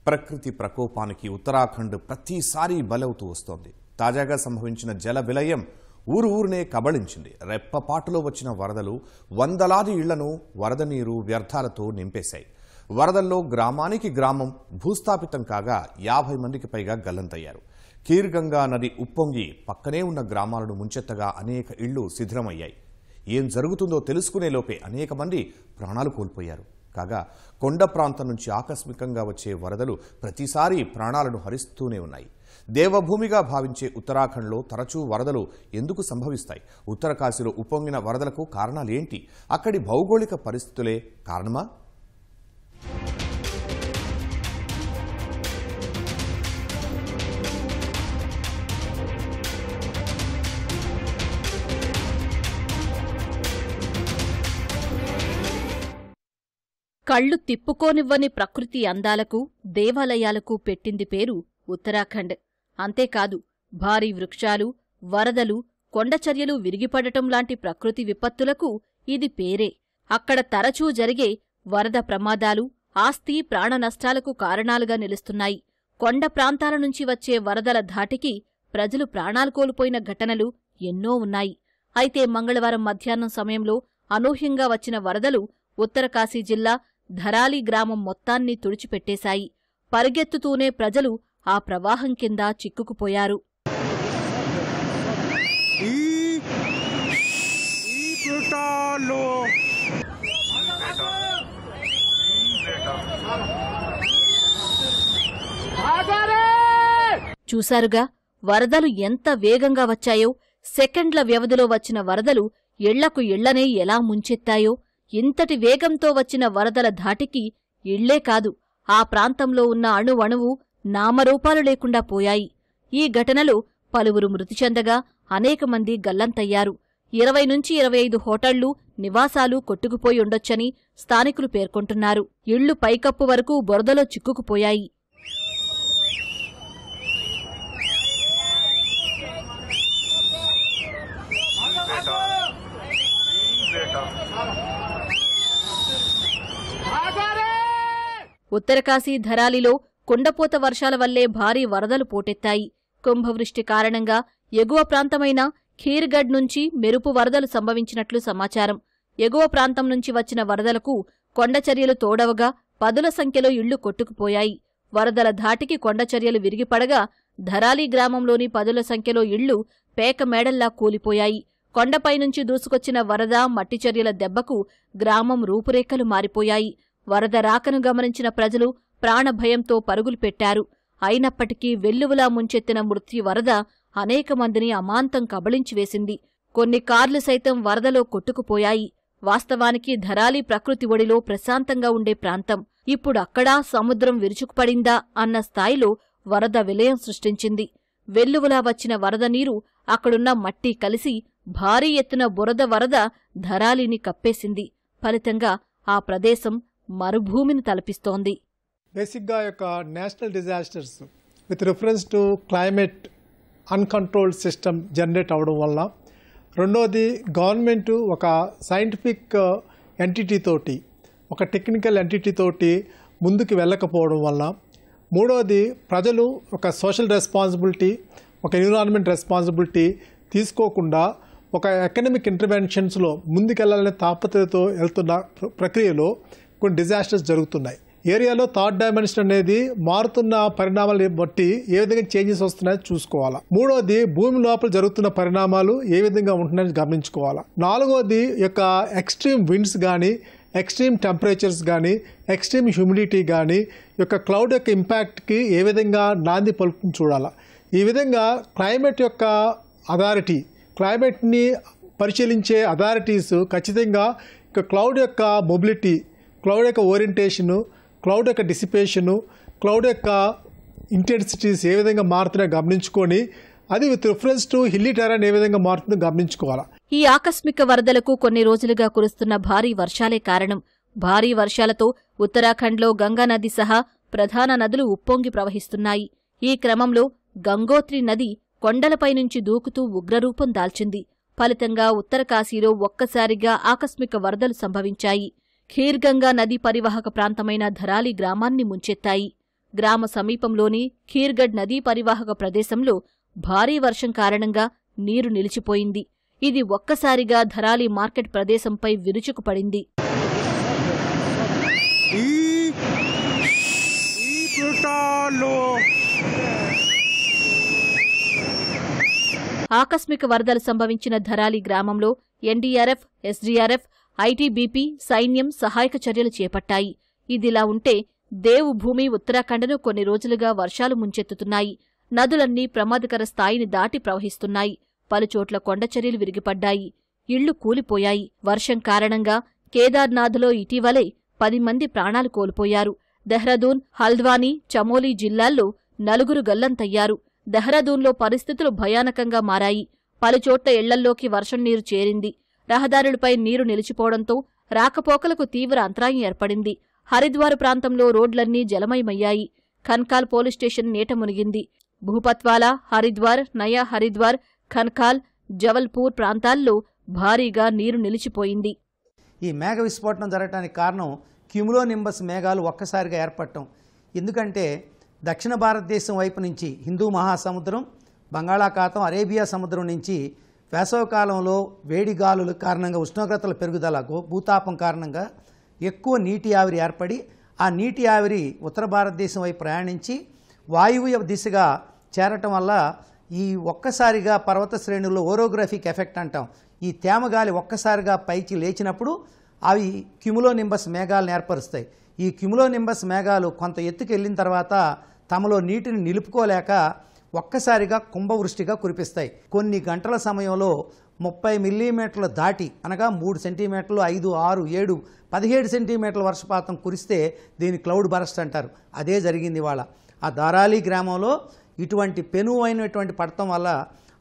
ప్రకృతి ప్రకోపానికి ఉత్తరాఖండ్ ప్రతిసారి బలవుతూ వస్తోంది. తాజాగా సంభవించిన జల విలయం ఊరునే కబళించింది. రెప్పపాటులో వచ్చిన వరదలు వందలాది ఇళ్లను వరద నీరు వ్యర్థాలతో నింపేశాయి. వరదల్లో గ్రామానికి గ్రామం భూస్థాపితం కాగా 50 మందికి పైగా గల్లంతయ్యారు. కీర్గంగా నది ఉప్పొంగి పక్కనే ఉన్న గ్రామాలను ముంచెత్తగా అనేక ఇళ్లు శిథిలమయ్యాయి. ఏం జరుగుతుందో తెలుసుకునే లోపే అనేక మంది ప్రాణాలు కోల్పోయారు. కాగా కొండ ప్రాంతం నుంచి ఆకస్మికంగా వచ్చే వరదలు ప్రతిసారి ప్రాణాలను హరిస్తూనే ఉన్నాయి. దేవభూమిగా భావించే ఉత్తరాఖండ్లో తరచూ వరదలు ఎందుకు సంభవిస్తాయి? ఉత్తరకాశీలో ఉప్పొంగిన వరదలకు కారణాలేంటి? అక్కడి భౌగోళిక పరిస్థితులే కారణమా? కళ్ళు తిప్పుకోనివ్వని ప్రకృతి అందాలకు, దేవాలయాలకు పెట్టింది పేరు ఉత్తరాఖండ్. అంతేకాదు, భారీ వృక్షాలు, వరదలు, కొండచర్యలు విరిగిపడటం లాంటి ప్రకృతి విపత్తులకు ఇది పేరే. అక్కడ తరచూ జరిగే వరద ప్రమాదాలు, ఆస్తి ప్రాణనష్టాలకు కారణాలుగా నిలుస్తున్నాయి. కొండ ప్రాంతాల నుంచి వచ్చే వరదల ధాటికి ప్రజలు ప్రాణాలు కోల్పోయిన ఘటనలు ఎన్నో ఉన్నాయి. అయితే మంగళవారం మధ్యాహ్నం సమయంలో అనూహ్యంగా వచ్చిన వరదలు ఉత్తరకాశీ జిల్లా ధరాలి గ్రామం మొత్తాన్ని తుడిచిపెట్టేశాయి. పరిగెత్తుతూనే ప్రజలు ఆ ప్రవాహం కింద చిక్కుకుపోయారు. చూశారుగా వరదలు ఎంత వేగంగా వచ్చాయో. సెకండ్ల వ్యవధిలో వచ్చిన వరదలు ఇళ్లకు ఇళ్లనే ఎలా ముంచెత్తాయో. ఇంతటి వేగంతో వచ్చిన వరదల ధాటికి ఇళ్లే కాదు, ఆ ప్రాంతంలో ఉన్న అణువణువు నామరూపాలు లేకుండా పోయాయి. ఈ ఘటనలో పలువురు మృతి చెందగా అనేక మంది గల్లంతయ్యారు. 20 నుంచి 25 హోటళ్లు, నివాసాలు కొట్టుకుపోయి ఉండొచ్చని స్థానికులు పేర్కొంటున్నారు. ఇళ్లు పైకప్పు వరకు బురదలో చిక్కుకుపోయాయి. ఉత్తరకాశీ ధరాలిలో కుండపోత వర్షాల వల్లే భారీ వరదలు పోటెత్తాయి. కుంభవృష్టి కారణంగా ఎగువ ప్రాంతమైన ఖీర్గఢ్ నుంచి మెరుపు వరదలు సంభవించినట్లు సమాచారం. ఎగువ ప్రాంతం నుంచి వచ్చిన వరదలకు కొండచర్యలు తోడవగా పదుల సంఖ్యలో ఇళ్లు కొట్టుకుపోయాయి. వరదల ధాటికి కొండచర్యలు విరిగిపడగా ధరాలి గ్రామంలోని పదుల సంఖ్యలో ఇళ్లు పేకమేడల్లా కూలిపోయాయి. కొండపైనుంచి దూసుకొచ్చిన వరద, మట్టిచర్యల దెబ్బకు గ్రామం రూపురేఖలు మారిపోయాయి. వరద రాకను గమనించిన ప్రజలు ప్రాణభయంతో పరుగులు పెట్టారు. అయినప్పటికీ వెల్లువలా ముంచెత్తిన మృత్యు వరద అనేక మందిని అమాంతం కబళించివేసింది. కొన్ని కార్లు సైతం వరదలో కొట్టుకుపోయాయి. వాస్తవానికి ధరాలి ప్రకృతి ఒడిలో ప్రశాంతంగా ఉండే ప్రాంతం. ఇప్పుడు అక్కడా సముద్రం విరుచుకుపడిందా అన్న స్థాయిలో వరద విలయం సృష్టించింది. వెల్లువలా వచ్చిన వరద నీరు అక్కడున్న మట్టి కలిసి భారీ ఎత్తున బురద వరద ధరాలిని కప్పేసింది. ఫలితంగా ఆ ప్రదేశం మరుభూమిని తలపిస్తోంది. బేసిక్గా యొక్క national disasters with reference to climate uncontrolled system generate అవడం వల్ల, రెండోది గవర్నమెంట్ ఒక సైంటిఫిక్ ఎంటిటీ తోటి, ఒక టెక్నికల్ ఎంటిటీ తోటి ముందుకు వెళ్ళకపోవడం వల్ల, మూడోది ప్రజలు ఒక సోషల్ రెస్పాన్సిబిలిటీ, ఒక ఎన్విరాన్మెంట్ రెస్పాన్సిబిలిటీ తీసుకోకుండా ఒక ఎకనామిక్ ఇంటర్వెన్షన్స్లో ముందుకెళ్లాలనే తాపత్రయతో వెళ్తున్న ప్రక్రియలో కొన్ని డిజాస్టర్స్ జరుగుతున్నాయి. ఏరియాలో థర్డ్ డైమెన్షన్ అనేది మారుతున్న పరిణామాలు బట్టి ఏ విధంగా చేంజెస్ వస్తున్నాయో చూసుకోవాలా. మూడోది భూమి లోపల జరుగుతున్న పరిణామాలు ఏ విధంగా ఉంటున్నాయని గమనించుకోవాలా. నాలుగోది యొక్క ఎక్స్ట్రీమ్ విండ్స్ కానీ, ఎక్స్ట్రీమ్ టెంపరేచర్స్ కానీ, ఎక్స్ట్రీమ్ హ్యూమిడిటీ కానీ యొక్క క్లౌడ్ యొక్క ఇంపాక్ట్కి ఏ విధంగా నాంది పలుకుని చూడాలా. ఈ విధంగా క్లైమేట్ యొక్క అథారిటీ, క్లైమేట్ని పరిశీలించే అథారిటీస్ ఖచ్చితంగా ఇక క్లౌడ్ యొక్క మొబిలిటీ, క్లౌడ్ యొక్క ఓరియంటేషను, క్లౌడ్ యొక్క డిసిపేషను, క్లౌడ్ యొక్క ఇంటెన్సిటీస్ ఏ విధంగా మారుతున్నాయో గమనించుకొని అది with reference to hilly terrain ఏ విధంగా మారుతుందో గమనించుకోవాలా. ఈ ఆకస్మిక వరదలకు కొన్ని రోజులుగా కురుస్తున్న భారీ వర్షాలే కారణం. భారీ వర్షాలతో ఉత్తరాఖండ్లో గంగా నది సహా ప్రధాన నదులు ఉప్పొంగి ప్రవహిస్తున్నాయి. ఈ క్రమంలో గంగోత్రి నది కొండలపై నుంచి దూకుతూ ఉగ్రరూపం దాల్చింది. ఫలితంగా ఉత్తరకాశీలో ఒక్కసారిగా ఆకస్మిక వరదలు సంభవించాయి. ఖీర్గంగా నదీ పరివాహక ప్రాంతమైన ధరాలి గ్రామాన్ని ముంచెత్తాయి. గ్రామ సమీపంలోని ఖీర్గఢ్ నదీ పరివాహక ప్రదేశంలో భారీ వర్షం కారణంగా నీరు నిలిచిపోయింది. ఇది ఒక్కసారిగా ధరాలి మార్కెట్ ప్రదేశంపై విరుచుకుపడింది. ఆకస్మిక వరదలు సంభవించిన ధరాలి గ్రామంలో ఎన్డీఆర్ఎఫ్, ఎస్డీఆర్ఎఫ్, ఐటీబీపీ, సైన్యం సహాయక చర్యలు చేపట్టాయి. ఇదిలా ఉంటే దేవభూమి ఉత్తరాఖండ్ను కొన్ని రోజులుగా వర్షాలు ముంచెత్తుతున్నాయి. నదులన్నీ ప్రమాదకర స్థాయిని దాటి ప్రవహిస్తున్నాయి. పలుచోట్ల కొండచర్యలు విరిగిపడ్డాయి. ఇళ్లు కూలిపోయాయి. వర్షం కారణంగా కేదార్నాథ్లో ఇటీవలే 10 మంది ప్రాణాలు కోల్పోయారు. దెహ్రాదూన్, హల్ద్వానీ, చమోలీ జిల్లాల్లో 4 గల్లంతయ్యారు. దెహ్రాదూన్లో పరిస్థితులు భయానకంగా మారాయి. పలుచోట్ల ఇళ్లల్లోకి వర్షం నీరు చేరింది. రహదారులపై నీరు నిలిచిపోవడంతో రాకపోకలకు తీవ్ర అంతరాయం ఏర్పడింది. హరిద్వార్ ప్రాంతంలో రోడ్లన్నీ జలమయమయ్యాయి. ఖన్కాల్ పోలీస్ స్టేషన్ నీట మునిగింది. భూపత్వాలా, హరిద్వార్, నయా హరిద్వార్, ఖన్కాల్, జవల్పూర్ ప్రాంతాల్లో భారీగా నీరు నిలిచిపోయింది. ఈ మేఘ విస్ఫోటనం జరగడానికి కారణం క్యూములోనింబస్ మేఘాలు ఒక్కసారిగా ఏర్పడటం. ఎందుకంటే దక్షిణ భారతదేశం వైపు నుంచి హిందూ మహాసముద్రం, బంగాళాఖాతం, అరేబియా సముద్రం నుంచి వేసవకాలంలో వేడి గాలుల కారణంగా ఉష్ణోగ్రతల పెరుగుదల, భూతాపం కారణంగా ఎక్కువ నీటి ఆవిరి ఏర్పడి ఆ నీటి ఆవిరి ఉత్తర భారతదేశం వైపు ప్రయాణించి వాయువ్య దిశగా చేరటం వల్ల ఈ ఒక్కసారిగా పర్వత శ్రేణుల్లో ఓరోగ్రఫిక్ ఎఫెక్ట్ అంటాం. ఈ తేమగాలి ఒక్కసారిగా పైకి లేచినప్పుడు అవి క్యూములోనింబస్ మేఘాలను ఏర్పరుస్తాయి. ఈ క్యూములోనింబస్ మేఘాలు కొంత ఎత్తుకు వెళ్ళిన తర్వాత తమలో నీటిని నిలుపుకోలేక ఒక్కసారిగా కుంభవృష్టిగా కురిపిస్తాయి. కొన్ని గంటల సమయంలో 30 మిల్లీమీటర్లు దాటి, అనగా 3 సెంటీమీటర్లు, 5, 6, 7, 17 సెంటీమీటర్ల వర్షపాతం కురిస్తే దీన్ని క్లౌడ్ బరస్ట్ అంటారు. అదే జరిగింది ఇవాళ. ఆ ధారాలి గ్రామంలో ఇటువంటి పెనువైనటువంటి పడటం వల్ల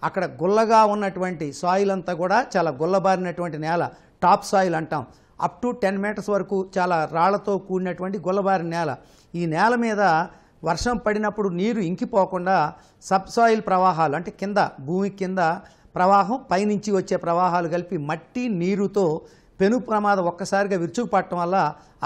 అక్కడ గుల్లగా ఉన్నటువంటి సాయిల్ అంతా కూడా చాలా గుల్లబారినటువంటి నేల, టాప్ సాయిల్ అంటాం. అప్ టు 10 మీటర్స్ వరకు చాలా రాళ్లతో కూడినటువంటి గుల్లబారిన నేల. ఈ నేల మీద వర్షం పడినప్పుడు నీరు ఇంకిపోకుండా సబ్ సాయిల్ ప్రవాహాలు, అంటే కింద భూమి కింద ప్రవాహం, పైనుంచి వచ్చే ప్రవాహాలు కలిపి మట్టి నీరుతో పెను ప్రమాదం ఒక్కసారిగా విరుచుకుపడటం వల్ల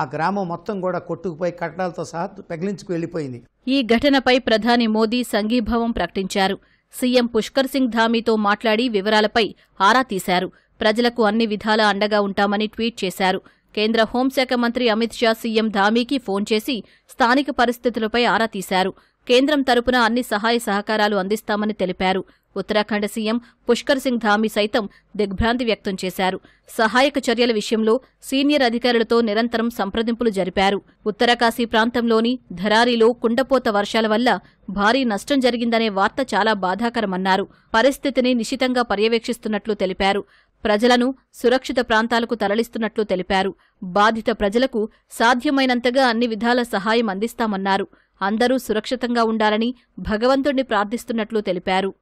ఆ గ్రామం మొత్తం కూడా కొట్టుకుపోయి కట్టడాలతో సహా పెగిలించుకు వెళ్లిపోయింది. ఈ ఘటనపై ప్రధాని మోదీ సంఘీభావం ప్రకటించారు. సీఎం పుష్కర్ సింగ్ ధామీతో మాట్లాడి వివరాలపై ఆరా తీశారు. ప్రజలకు అన్ని విధాలా అండగా ఉంటామని ట్వీట్ చేశారు. కేంద్ర హోంశాఖ మంత్రి అమిత్ షా సీఎం ధామీకి ఫోన్ చేసి స్థానిక పరిస్థితులపై ఆరా తీశారు. కేంద్రం తరపున అన్ని సహాయ సహకారాలు అందిస్తామని తెలిపారు. ఉత్తరాఖండ్ సీఎం పుష్కర్ సింగ్ ధామీ సైతం దిగ్భ్రాంతి వ్యక్తం చేశారు. సహాయక చర్యల విషయంలో సీనియర్ అధికారులతో నిరంతరం సంప్రదింపులు జరిపారు. ఉత్తరకాశీ ప్రాంతంలోని ధరారిలో కుండపోత వర్షాల వల్ల భారీ నష్టం జరిగిందనే వార్త చాలా బాధాకరమన్నారు. పరిస్థితిని నిశితంగా పర్యవేక్షిస్తున్నట్లు తెలిపారు. ప్రజలను సురక్షిత ప్రాంతాలకు తరలిస్తున్నట్లు తెలిపారు. బాధిత ప్రజలకు సాధ్యమైనంతగా అన్ని విధాల సహాయం అందిస్తామన్నారు. అందరూ సురక్షితంగా ఉండాలని భగవంతుణ్ణి ప్రార్థిస్తున్నట్లు తెలిపారు.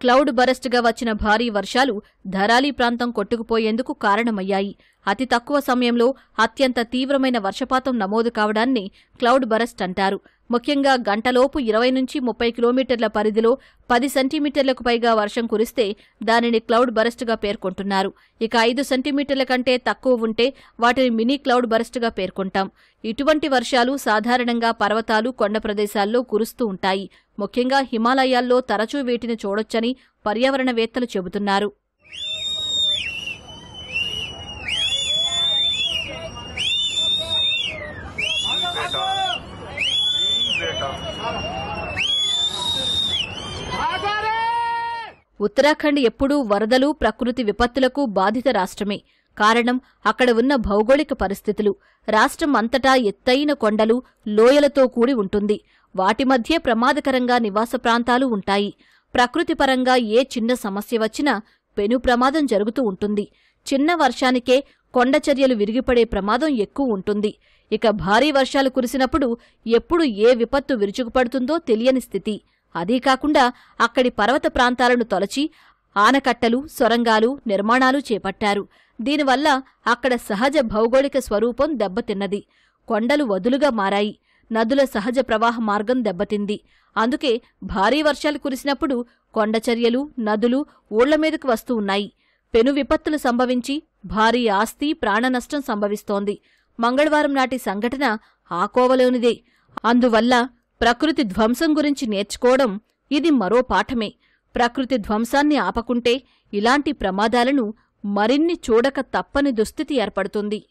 క్లౌడ్ బరస్ట్గా వచ్చిన భారీ వర్షాలు ధరాలి ప్రాంతం కొట్టుకుపోయేందుకు కారణమయ్యాయి. అతి తక్కువ సమయంలో అత్యంత తీవ్రమైన వర్షపాతం నమోదు కావడాన్ని క్లౌడ్ బరస్ట్ అంటారు. ముఖ్యంగా గంటలోపు 20 నుంచి 30 కిలోమీటర్ల పరిధిలో 10 సెంటీమీటర్లకు పైగా వర్షం కురిస్తే దానిని క్లౌడ్ బరస్ట్గా పేర్కొంటున్నారు. ఇక 5 సెంటీమీటర్ల కంటే తక్కువ ఉంటే వాటిని మినీ క్లౌడ్ బరస్ట్గా పేర్కొంటాం. ఇటువంటి వర్షాలు సాధారణంగా పర్వతాలు, కొండ ప్రదేశాల్లో కురుస్తూ ఉంటాయి. ముఖ్యంగా హిమాలయాల్లో తరచూ వీటిని చూడొచ్చని పర్యావరణవేత్తలు చెబుతున్నారు. ఉత్తరాఖండ్ ఎప్పుడూ వరదలు, ప్రకృతి విపత్తులకు బాధిత రాష్ట్రమే. కారణం అక్కడ ఉన్న భౌగోళిక పరిస్థితులు. రాష్ట్రం అంతటా ఎత్తైన కొండలు, లోయలతో కూడి ఉంటుంది. వాటి మధ్య ప్రమాదకరంగా నివాస ప్రాంతాలు ఉంటాయి. ప్రకృతిపరంగా ఏ చిన్న సమస్య వచ్చినా పెను ప్రమాదం జరుగుతూ ఉంటుంది. చిన్న వర్షానికే కొండచర్యలు విరిగిపడే ప్రమాదం ఎక్కువ ఉంటుంది. ఇక భారీ వర్షాలు కురిసినప్పుడు ఎప్పుడు ఏ విపత్తు విరుచుకుపడుతుందో తెలియని స్థితి. అదీ కాకుండా అక్కడి పర్వత ప్రాంతాలను తొలచి ఆనకట్టలు, సొరంగాలు, నిర్మాణాలు చేపట్టారు. దీనివల్ల అక్కడ సహజ భౌగోళిక స్వరూపం దెబ్బతిన్నది. కొండలు వదులుగా మారాయి. నదుల సహజ ప్రవాహ మార్గం దెబ్బతింది. అందుకే భారీ వర్షాలు కురిసినప్పుడు కొండచర్యలు, నదులు ఊళ్ల మీదకు వస్తూ ఉన్నాయి. పెను విపత్తులు సంభవించి భారీ ఆస్తి, ప్రాణనష్టం సంభవిస్తోంది. మంగళవారం నాటి సంఘటన ఆ కోవలోనిదే. అందువల్ల ప్రకృతి ధ్వంసం గురించి నేర్చుకోవడం ఇది మరో పాఠమే. ప్రకృతి ధ్వంసాన్ని ఆపకుంటే ఇలాంటి ప్రమాదాలను మరిన్ని చూడక తప్పని దుస్థితి ఏర్పడుతుంది.